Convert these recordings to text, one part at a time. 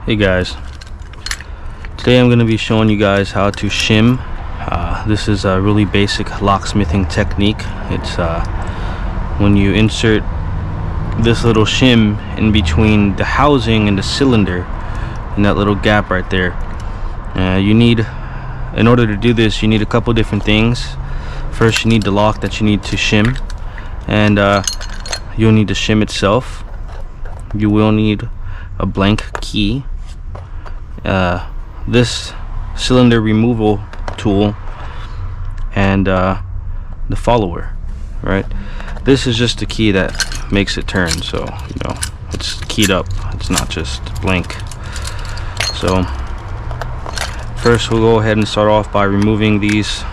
Hey guys, today I'm going to be showing you guys how to shim. This is a really basic locksmithing technique. It's when you insert this little shim in between the housing and the cylinder, in that little gap right there. In order to do this, you need a couple different things. First, you need the lock that you need to shim, and you'll need the shim itself. You will need a blank key, this cylinder removal tool, and the follower. Right, this is just the key that makes it turn, so you know it's keyed up, it's not just blank. So first we'll go ahead and start off by removing these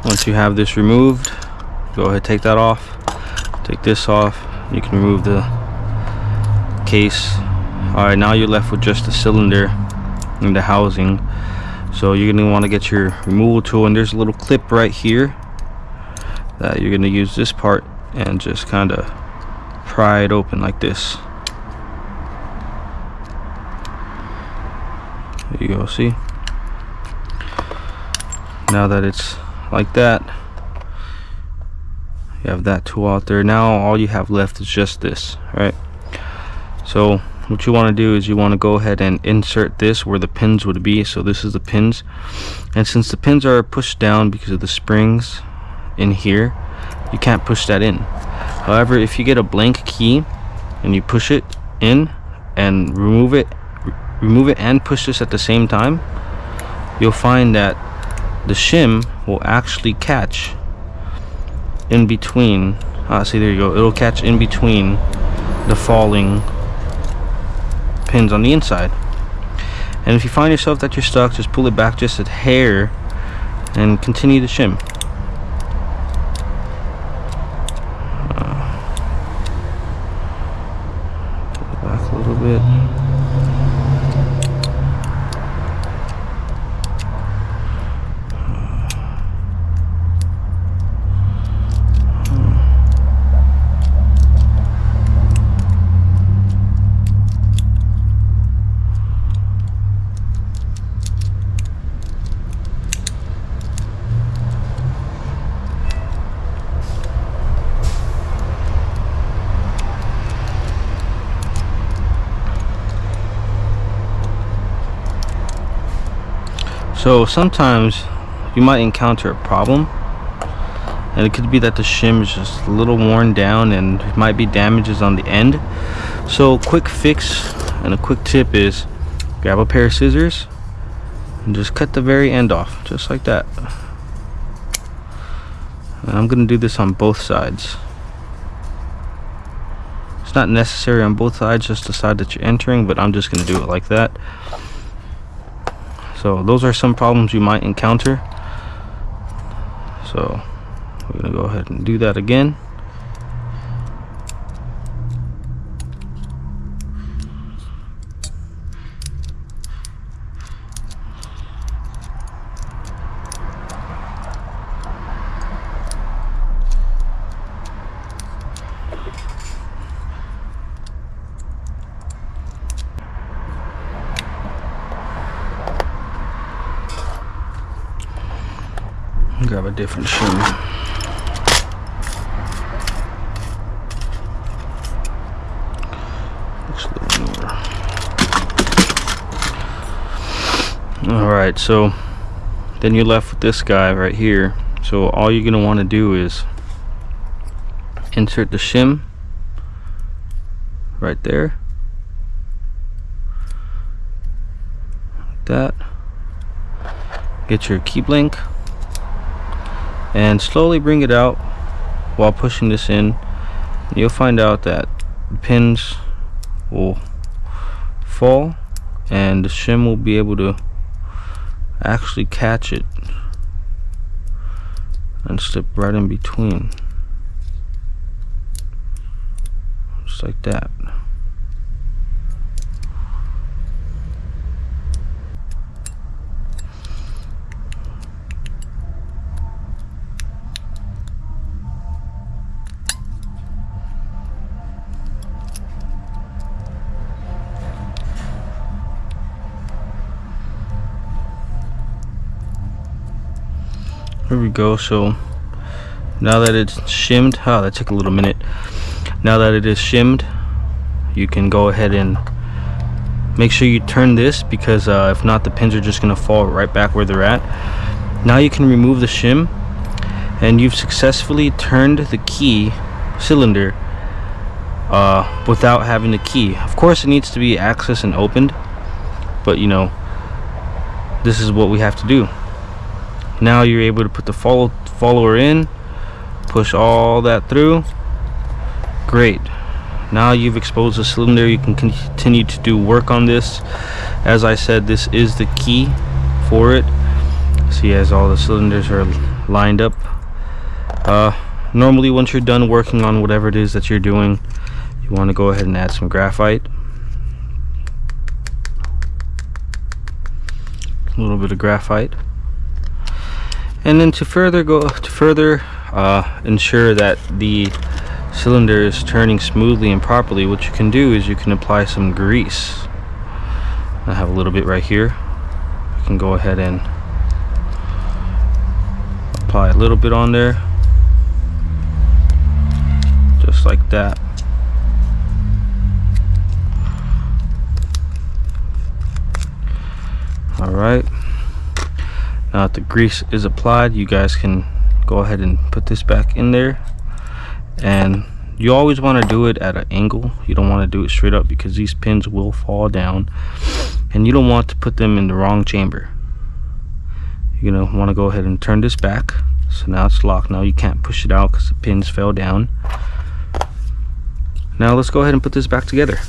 Once you have this removed, go ahead, take that off, take this off. You can remove the case. Alright, now you're left with just the cylinder and the housing. So you're going to want to get your removal tool, and there's a little clip right here that you're going to use this part and just kind of pry it open like this. There you go, see? Now that it's like that, you have that tool out there. Now all you have left is just this, right? So what you want to do is you want to go ahead and insert this where the pins would be. So this is the pins, and since the pins are pushed down because of the springs in here, you can't push that in. However, if you get a blank key and you push it in and remove it and push this at the same time, you'll find that the shim will actually catch in between. See, there you go, it'll catch in between the falling pins on the inside. And if you find yourself that you're stuck, just pull it back just a hair and continue to shim. Pull it back a little bit. So sometimes you might encounter a problem, and it could be that the shim is just a little worn down and it might be damages on the end. So quick fix and a quick tip is grab a pair of scissors and just cut the very end off, just like that. And I'm gonna do this on both sides. It's not necessary on both sides, just the side that you're entering, but I'm just gonna do it like that. So those are some problems you might encounter. So we're gonna go ahead and do that again. Grab a different shim. Looks a little newer. Alright, so then you're left with this guy right here. So all you're going to want to do is insert the shim right there, like that. Get your key blank and slowly bring it out while pushing this in. You'll find out that the pins will fall and the shim will be able to actually catch it and slip right in between, just like that. There we go. So now that it's shimmed, that took a little minute. Now that it is shimmed, you can go ahead and make sure you turn this, because if not, the pins are just going to fall right back where they're at. Now you can remove the shim, and you've successfully turned the key cylinder without having the key. Of course, it needs to be accessed and opened, but you know, this is what we have to do. Now you're able to put the follower in, push all that through. Great. Now you've exposed the cylinder. You can continue to do work on this. As I said, this is the key for it. See, as all the cylinders are lined up. Normally, once you're done working on whatever it is that you're doing, you want to go ahead and add some graphite. A little bit of graphite. And then to further ensure that the cylinder is turning smoothly and properly, what you can do is you can apply some grease. I have a little bit right here. You can go ahead and apply a little bit on there, just like that. Alright, now that the grease is applied, you guys can go ahead and put this back in there. And you always want to do it at an angle. You don't want to do it straight up, because these pins will fall down, and you don't want to put them in the wrong chamber. You're going to want to go ahead and turn this back. So now it's locked. Now you can't push it out because the pins fell down. Now let's go ahead and put this back together.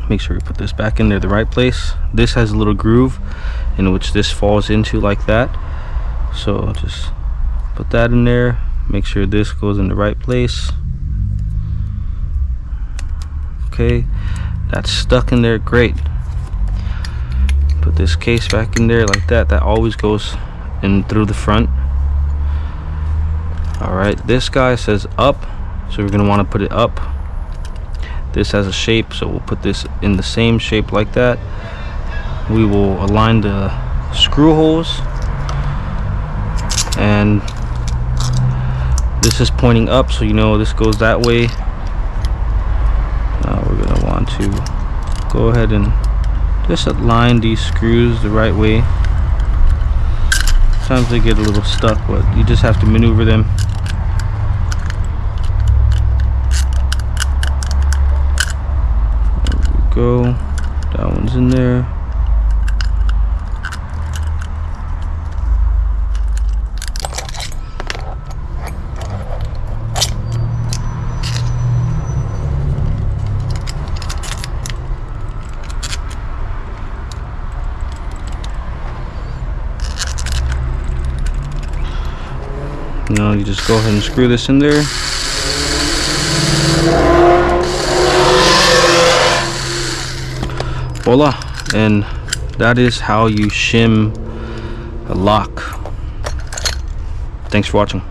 Make sure you put this back in there the right place. This has a little groove in which this falls into, like that. So just put that in there. Make sure this goes in the right place. Okay, that's stuck in there. Great. Put this case back in there like that. That always goes in through the front. Alright, this guy says up, so we're going to want to put it up. This has a shape, so we'll put this in the same shape like that. We will align the screw holes, and this is pointing up, so you know this goes that way. Now we're going to want to go ahead and just align these screws the right way. Sometimes they get a little stuck, but you just have to maneuver them. There we go. That one's in there. Now you just go ahead and screw this in there. Voila, and that is how you shim a lock. Thanks for watching.